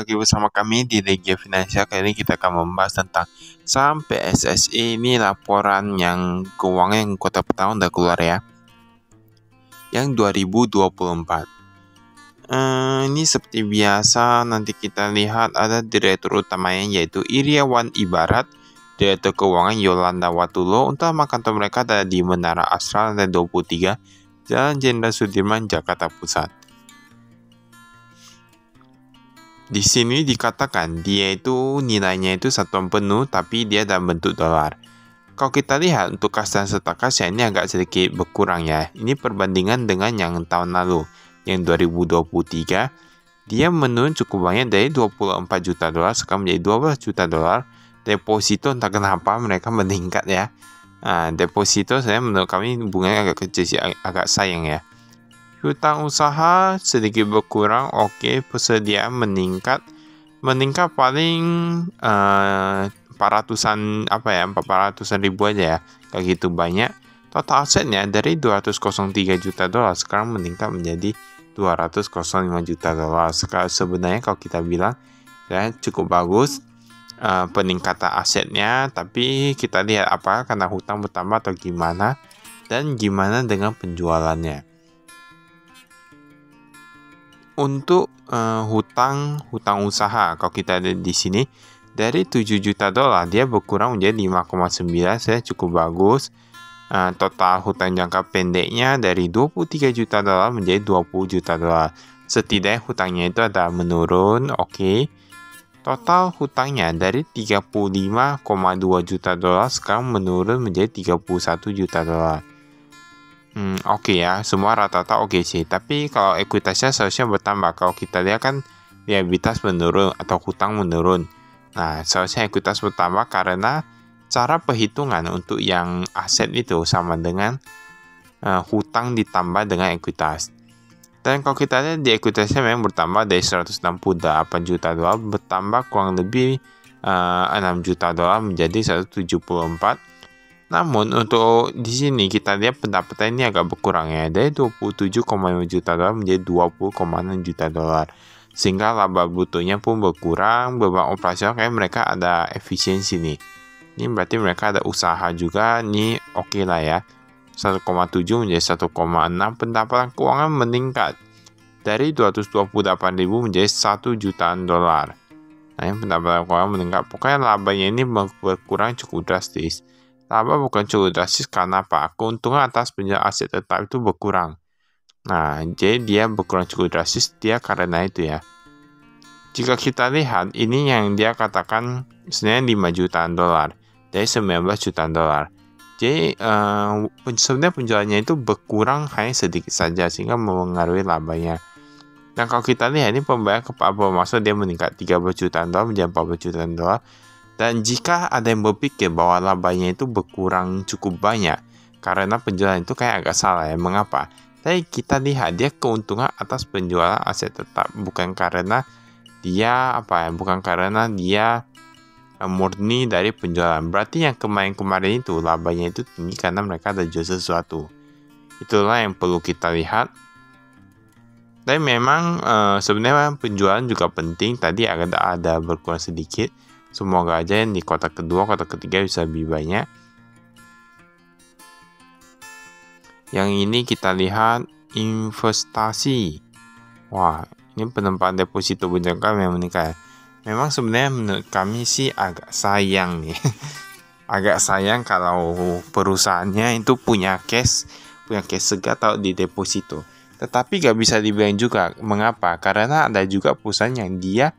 lagi bersama kami di Regia Finansial. Kali ini kita akan membahas tentang saham PSSI. Ini laporan yang keuangan yang kuartal pertama udah keluar ya, yang 2024. Ini seperti biasa, nanti kita lihat ada direktur utamanya yaitu Iriawan Ibarat, direktur keuangan Yolanda Watulo. Untuk alamat kantor mereka ada di Menara Astra lantai 23, Jalan Jenderal Sudirman, Jakarta Pusat. Di sini dikatakan dia itu nilainya itu satuan penuh tapi dia dalam bentuk dolar. Kalau kita lihat untuk kas dan serta kas ya, ini agak sedikit berkurang ya. Ini perbandingan dengan yang tahun lalu, yang 2023. Dia menurun cukup banyak dari 24 juta dolar sekarang menjadi 12 juta dolar. Deposito entah kenapa mereka meningkat ya. Deposito saya menurut kami bunganya agak kecil sih, agak sayang ya. Hutang usaha sedikit berkurang, oke. Persediaan meningkat paling 400-an 400-an ribu aja ya, kayak gitu banyak. Total asetnya dari 203 juta dolar sekarang meningkat menjadi 205 juta dolar. Sekarang sebenarnya kalau kita bilang ya cukup bagus peningkatan asetnya, tapi kita lihat apakah karena hutang bertambah atau gimana, dan gimana dengan penjualannya. Untuk hutang usaha, kalau kita lihat di sini dari 7 juta dolar dia berkurang menjadi 5,9, saya cukup bagus. Total hutang jangka pendeknya dari 23 juta dolar menjadi 20 juta dolar. Setidaknya hutangnya itu ada menurun, oke. Total hutangnya dari 35,2 juta dolar sekarang menurun menjadi 31 juta dolar. Oke ya, semua rata-rata oke sih. Tapi kalau ekuitasnya seharusnya bertambah. Kalau kita lihat kan liabilitas menurun atau hutang menurun. Nah, seharusnya ekuitas bertambah karena cara perhitungan untuk yang aset itu sama dengan hutang ditambah dengan ekuitas. Dan kalau kita lihat di ekuitasnya memang bertambah dari 168 juta dolar bertambah kurang lebih 6 juta dolar menjadi 174. Namun untuk di sini kita lihat pendapatan ini agak berkurang ya, dari 27,5 juta dolar menjadi 20,6 juta dolar. Sehingga laba brutonya pun berkurang. Beban operasional kayak mereka ada efisiensi nih. Ini berarti mereka ada usaha juga, nih oke lah ya. 1,7 menjadi 1,6. Pendapatan keuangan meningkat dari 228.000 menjadi 1 jutaan dolar. Nah, ini pendapatan keuangan meningkat. Pokoknya labanya ini berkurang cukup drastis. Laba bukan cukup drastis karena apa? Keuntungan atas penjualan aset tetap itu berkurang. Nah, jadi dia berkurang cukup drastis dia karena itu ya. Jika kita lihat, ini yang dia katakan sebenarnya 5 jutaan dolar dari 19 jutaan dolar. Jadi sebenarnya penjualannya itu berkurang hanya sedikit saja sehingga mempengaruhi labanya. Dan kalau kita lihat ini pembayaran ke Pak Masuk dia meningkat 13 jutaan dolar menjadi 14 jutaan dolar. Dan jika ada yang berpikir bahwa labanya itu berkurang cukup banyak karena penjualan itu kayak agak salah ya. Mengapa? Tapi kita lihat dia keuntungan atas penjualan aset tetap, bukan karena dia murni dari penjualan. Berarti yang kemarin itu labanya itu tinggi karena mereka ada jual sesuatu. Itulah yang perlu kita lihat. Tapi memang sebenarnya penjualan juga penting. Tadi ada berkurang sedikit. Semoga aja yang di kuartal kedua, kuartal ketiga bisa lebih banyak. Yang ini kita lihat investasi. Wah, ini penempatan deposito berjangka yang meningkat. Memang sebenarnya menurut kami sih agak sayang nih. Agak sayang kalau perusahaannya itu punya cash segar taruh di deposito. Tetapi gak bisa dibilang juga. Mengapa? Karena ada juga perusahaan yang dia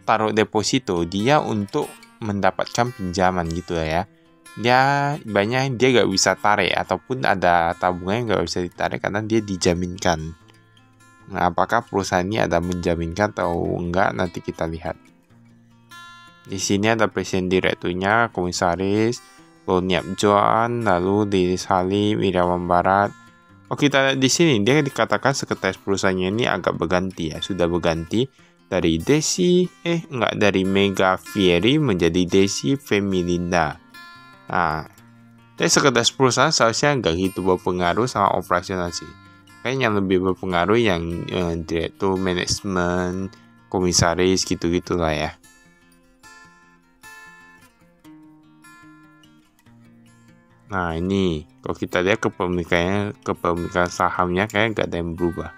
taruh deposito dia untuk mendapatkan pinjaman gitu ya. Dia gak bisa tarik ataupun ada tabungan yang gak bisa ditarik karena dia dijaminkan. Nah, apakah perusahaan ini ada menjaminkan atau enggak nanti kita lihat. Di sini ada presiden direkturnya, komisaris, Loniap Joan, lalu Diris Halim, Iriawan Barat. Kita lihat di sini dia dikatakan sekretaris perusahaannya ini agak berganti ya, sudah berganti. Dari Mega Fieri menjadi Desi Femilinda. Nah, dari sekretaris perusahaan seharusnya nggak gitu berpengaruh sama operasional sih. Kayaknya yang lebih berpengaruh yang direktur manajemen, komisaris gitu-gitulah ya. Nah ini kalau kita lihat kepemilikan sahamnya kayak nggak ada yang berubah.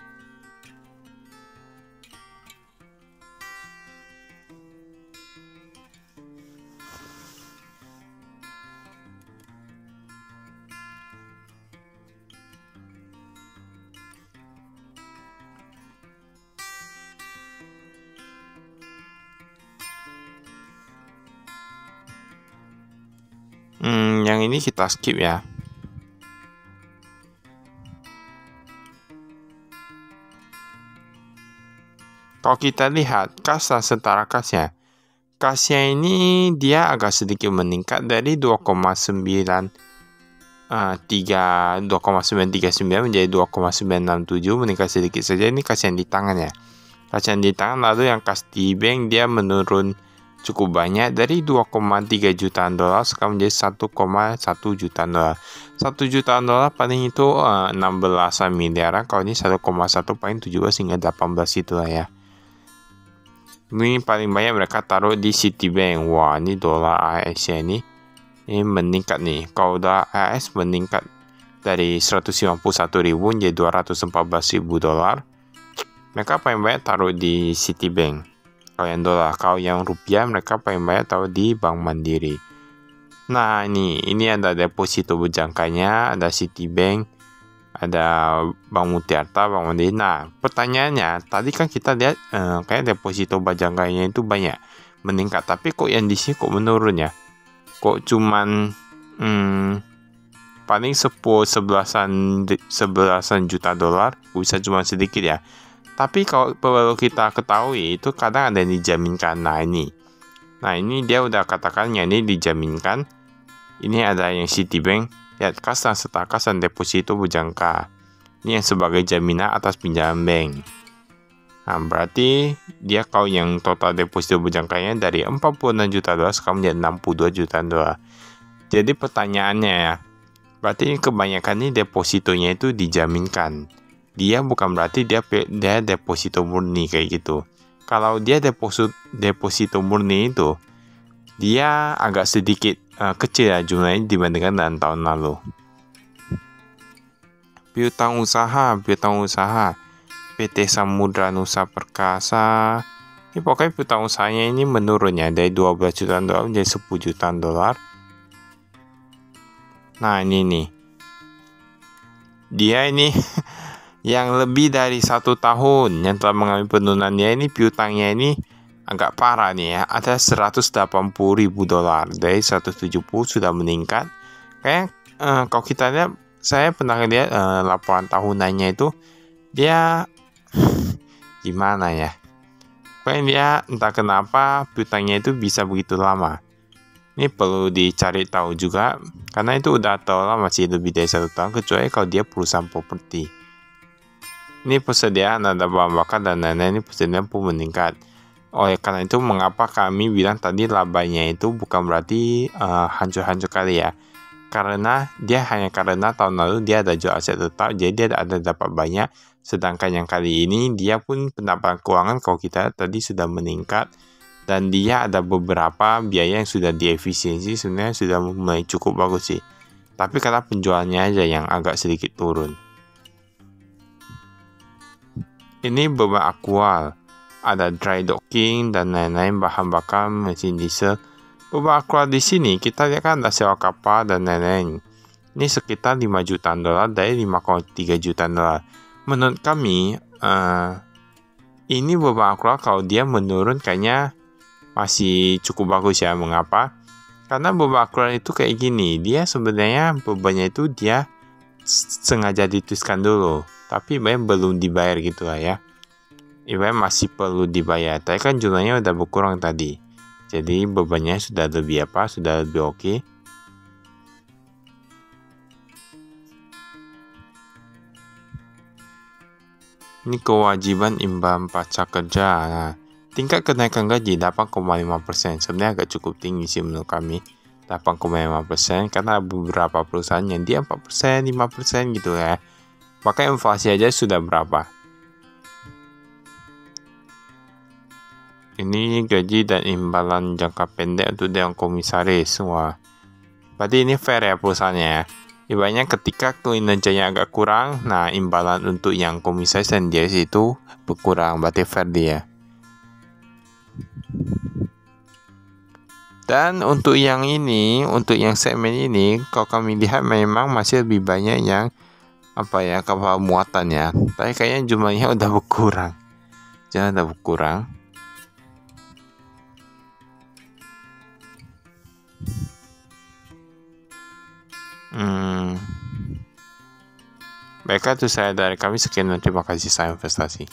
Yang ini kita skip ya. Kalau kita lihat kas dan setara kasnya, kasnya ini dia agak sedikit meningkat dari 2,939 menjadi 2,967, meningkat sedikit saja. Ini kas yang di tangan ya. Kas yang di tangan, lalu yang kas di bank dia menurun cukup banyak dari 2,3 jutaan dolar sekarang menjadi 1,1 jutaan dolar. 1 jutaan dolar paling itu 16 miliaran. Kalau ini 1,1 paling 17 hingga 18 itulah ya. Ini paling banyak mereka taruh di Citibank. Wah, ini dolar AS ya ini meningkat nih. Kalau dolar AS meningkat dari 151.000 menjadi 214.000 dolar. Mereka paling banyak taruh di Citibank. Kalau yang dolar, kalau yang rupiah mereka paling banyak taruh di Bank Mandiri. Nah ini ada deposito berjangkanya, ada Citibank, ada Bank Mutiara, Bank Mandiri. Nah pertanyaannya, tadi kan kita lihat kayak deposito berjangkanya itu banyak meningkat, tapi kok yang di sini kok menurun ya? Kok cuman paling 11-an juta dolar, bisa cuma sedikit ya. Tapi kalau perlu kita ketahui itu kadang ada yang dijaminkan. Nah ini dia udah katakannya ini dijaminkan. Ini ada yang Citibank, lihat kas dan setara kas dan deposito berjangka. Ini yang sebagai jaminan atas pinjaman bank. Nah berarti dia kalau yang total deposito berjangkanya dari 46 juta dolar sekarang menjadi 62 juta dolar. Jadi pertanyaannya ya, berarti kebanyakan ini depositonya itu dijaminkan. Dia bukan berarti dia deposito murni kayak gitu. Kalau dia deposito murni itu, dia agak sedikit kecil ya jumlahnya dibandingkan dengan tahun lalu. Piutang usaha PT Samudra Nusa Perkasa. Ini pokoknya piutang usahanya ini menurun ya dari 12 jutaan dolar menjadi 10 jutaan dolar. Nah ini nih, dia ini yang lebih dari 1 tahun yang telah mengalami penurunannya ini piutangnya ini agak parah nih ya. Ada 180.000 dolar dari 170 sudah meningkat. Kayak kalau kita lihat, saya pernah lihat laporan tahunannya itu dia gimana ya? Pokoknya dia entah kenapa piutangnya itu bisa begitu lama. Ini perlu dicari tahu juga karena itu udah tahu lah masih lebih dari 1 tahun, kecuali kalau dia perusahaan properti. Ini persediaan ada bahan bakar dan lain-lain, ini persediaan pun meningkat. Oleh karena itu mengapa kami bilang tadi labanya itu bukan berarti hancur-hancur kali ya. Karena dia hanya karena tahun lalu dia ada jual aset tetap, jadi dia ada dapat banyak. Sedangkan yang kali ini dia pun pendapatan keuangan kalau kita tadi sudah meningkat. Dan dia ada beberapa biaya yang sudah diefisiensi, sebenarnya sudah mulai cukup bagus sih. Tapi karena penjualannya aja yang agak sedikit turun. Ini beban aktual, ada dry docking dan lain-lain, bahan bakar, mesin diesel. Beban aktual di sini kita lihat kan ada sewa kapal dan lain-lain. Ini sekitar 5 jutaan dolar dari 5,3 jutaan dolar. Menurut kami, ini beban aktual kalau dia menurun kayaknya masih cukup bagus ya. Mengapa? Karena beban aktual itu kayak gini, dia sebenarnya bebannya itu dia sengaja dituliskan dulu, tapi belum dibayar gitu lah ya. Ibaratnya masih perlu dibayar, tapi kan jumlahnya udah berkurang tadi. Jadi bebannya sudah lebih oke. Ini kewajiban imbal pajak kerja. Nah, tingkat kenaikan gaji 8,5%. Sebenarnya agak cukup tinggi sih menurut kami. 8,5% karena beberapa perusahaan yang dia 4%, 5% gitu ya. Maka inflasi aja sudah berapa? Ini gaji dan imbalan jangka pendek untuk dewan komisaris. Wah, berarti ini fair ya perusahaannya ya. Ibaratnya ketika kinerjanya agak kurang, nah imbalan untuk yang komisaris dan dia itu berkurang, berarti fair dia. Dan untuk yang ini, untuk yang segmen ini, kalau kami lihat memang masih lebih banyak yang kapal muatan ya. Tapi kayaknya jumlahnya udah berkurang. Jangan udah berkurang. Baiklah, itu saya dari kami. Sekian dan terima kasih, saya investasi.